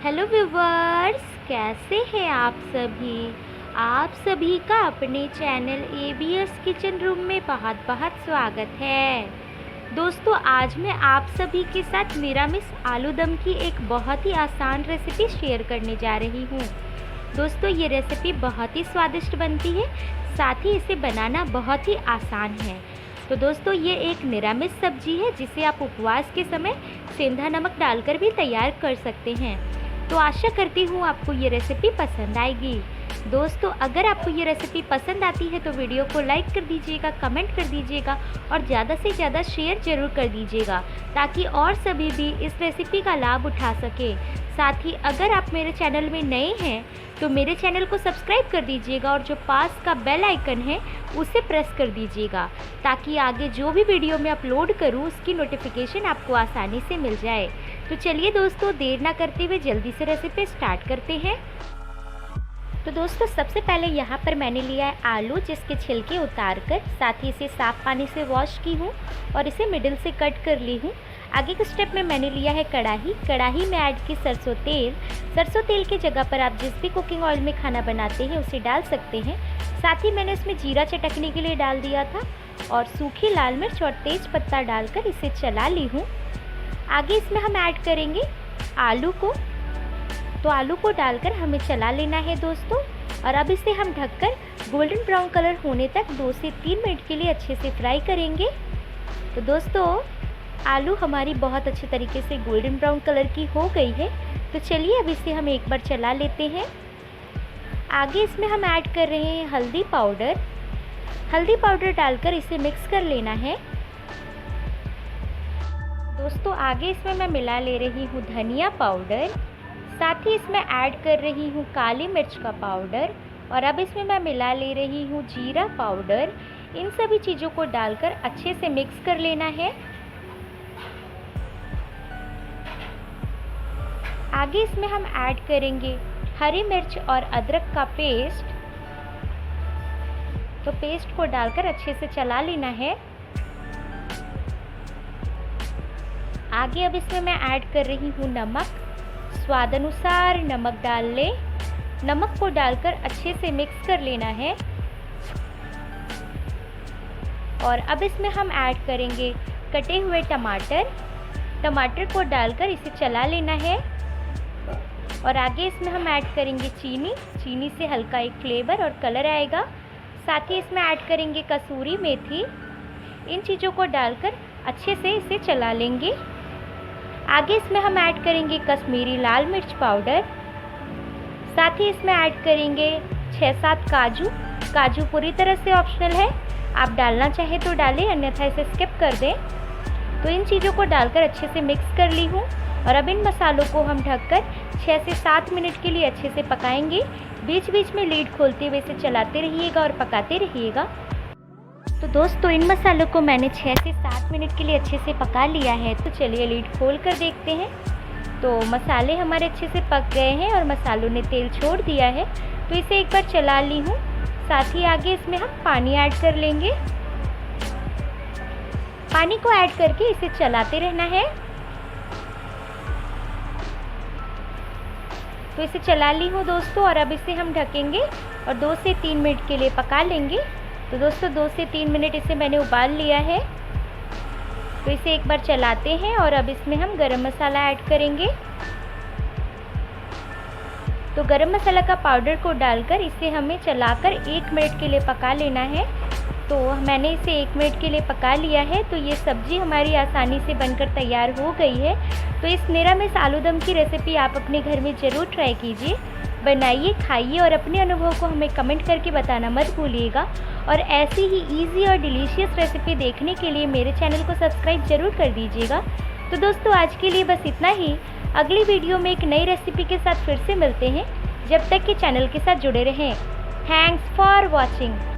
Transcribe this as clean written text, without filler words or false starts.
Hello viewers, कैसे हैं आप सभी। आप सभी का अपने चैनल एबीएस किचन रूम में बहुत बहुत स्वागत है। दोस्तों, आज मैं आप सभी के साथ मिरामिस आलू दम की एक बहुत ही आसान रेसिपी शेयर करने जा रही हूँ। दोस्तों, ये रेसिपी बहुत ही स्वादिष्ट बनती है, साथ ही इसे बनाना बहुत ही आसान है। तो दोस्तों, ये एक निरामिस सब्जी है जिसे आप उपवास के समय सेंधा नमक डालकर भी तैयार कर सकते हैं। तो आशा करती हूँ आपको ये रेसिपी पसंद आएगी। दोस्तों, अगर आपको ये रेसिपी पसंद आती है तो वीडियो को लाइक कर दीजिएगा, कमेंट कर दीजिएगा और ज़्यादा से ज़्यादा शेयर ज़रूर कर दीजिएगा ताकि और सभी भी इस रेसिपी का लाभ उठा सके। साथ ही अगर आप मेरे चैनल में नए हैं तो मेरे चैनल को सब्सक्राइब कर दीजिएगा और जो पास का बेल आइकन है उसे प्रेस कर दीजिएगा ताकि आगे जो भी वीडियो मैं अपलोड करूँ उसकी नोटिफिकेशन आपको आसानी से मिल जाए। तो चलिए दोस्तों, देर ना करते हुए जल्दी से रेसिपी स्टार्ट करते हैं। तो दोस्तों, सबसे पहले यहाँ पर मैंने लिया है आलू, जिसके छिलके उतार कर साथ ही इसे साफ़ पानी से वॉश की हूँ और इसे मिडिल से कट कर ली हूँ। आगे के स्टेप में मैंने लिया है कढ़ाई में ऐड की सरसों तेल की जगह पर आप जिस भी कुकिंग ऑयल में खाना बनाते हैं उसे डाल सकते हैं। साथ ही मैंने इसमें जीरा चटकने के लिए डाल दिया था और सूखी लाल मिर्च और तेज पत्ता डालकर इसे चला ली हूँ। आगे इसमें हम ऐड करेंगे आलू को, तो आलू को डालकर हमें चला लेना है दोस्तों। और अब इसे हम ढककर गोल्डन ब्राउन कलर होने तक 2 से 3 मिनट के लिए अच्छे से फ्राई करेंगे। तो दोस्तों, आलू हमारी बहुत अच्छे तरीके से गोल्डन ब्राउन कलर की हो गई है। तो चलिए अब इसे हम एक बार चला लेते हैं। आगे इसमें हम ऐड कर रहे हैं हल्दी पाउडर डालकर इसे मिक्स कर लेना है। दोस्तों, आगे इसमें मैं मिला ले रही हूँ धनिया पाउडर, साथ ही इसमें ऐड कर रही हूँ काली मिर्च का पाउडर और अब इसमें मैं मिला ले रही हूँ जीरा पाउडर। इन सभी चीज़ों को डालकर अच्छे से मिक्स कर लेना है। आगे इसमें हम ऐड करेंगे हरी मिर्च और अदरक का पेस्ट, तो पेस्ट को डालकर अच्छे से चला लेना है। आगे अब इसमें मैं ऐड कर रही हूँ नमक, स्वाद अनुसार नमक डाल लें। नमक को डालकर अच्छे से मिक्स कर लेना है। और अब इसमें हम ऐड करेंगे कटे हुए टमाटर को डालकर इसे चला लेना है। और आगे इसमें हम ऐड करेंगे चीनी से हल्का एक फ्लेवर और कलर आएगा। साथ ही इसमें ऐड करेंगे कसूरी मेथी। इन चीज़ों को डालकर अच्छे से इसे चला लेंगे। आगे इसमें हम ऐड करेंगे कश्मीरी लाल मिर्च पाउडर। साथ ही इसमें ऐड करेंगे 6-7 काजू पूरी तरह से ऑप्शनल है, आप डालना चाहे तो डालें, अन्यथा इसे स्किप कर दें। तो इन चीज़ों को डालकर अच्छे से मिक्स कर ली हूँ और अब इन मसालों को हम ढककर 6 से 7 मिनट के लिए अच्छे से पकाएंगे। बीच बीच में लीड खोलते हुए इसे चलाते रहिएगा और पकाते रहिएगा। तो दोस्तों, इन मसालों को मैंने 6 से 7 मिनट के लिए अच्छे से पका लिया है। तो चलिए लीड खोल कर देखते हैं। तो मसाले हमारे अच्छे से पक गए हैं और मसालों ने तेल छोड़ दिया है। तो इसे एक बार चला ली हूँ। साथ ही आगे इसमें हम पानी ऐड कर लेंगे। पानी को ऐड करके इसे चलाते रहना है। तो इसे चला ली हूँ दोस्तों और अब इसे हम ढकेंगे और 2 से 3 मिनट के लिए पका लेंगे। तो दोस्तों, 2 से 3 मिनट इसे मैंने उबाल लिया है। तो इसे एक बार चलाते हैं और अब इसमें हम गरम मसाला ऐड करेंगे। तो गरम मसाला का पाउडर को डालकर इसे हमें चलाकर 1 मिनट के लिए पका लेना है। तो मैंने इसे 1 मिनट के लिए पका लिया है। तो ये सब्ज़ी हमारी आसानी से बनकर तैयार हो गई है। तो इस निरामिस आलू दम की रेसिपी आप अपने घर में ज़रूर ट्राई कीजिए, बनाइए, खाइए और अपने अनुभव को हमें कमेंट करके बताना मत भूलिएगा। और ऐसी ही इजी और डिलीशियस रेसिपी देखने के लिए मेरे चैनल को सब्सक्राइब ज़रूर कर दीजिएगा। तो दोस्तों, आज के लिए बस इतना ही। अगली वीडियो में एक नई रेसिपी के साथ फिर से मिलते हैं। जब तक कि चैनल के साथ जुड़े रहें। Thanks for watching.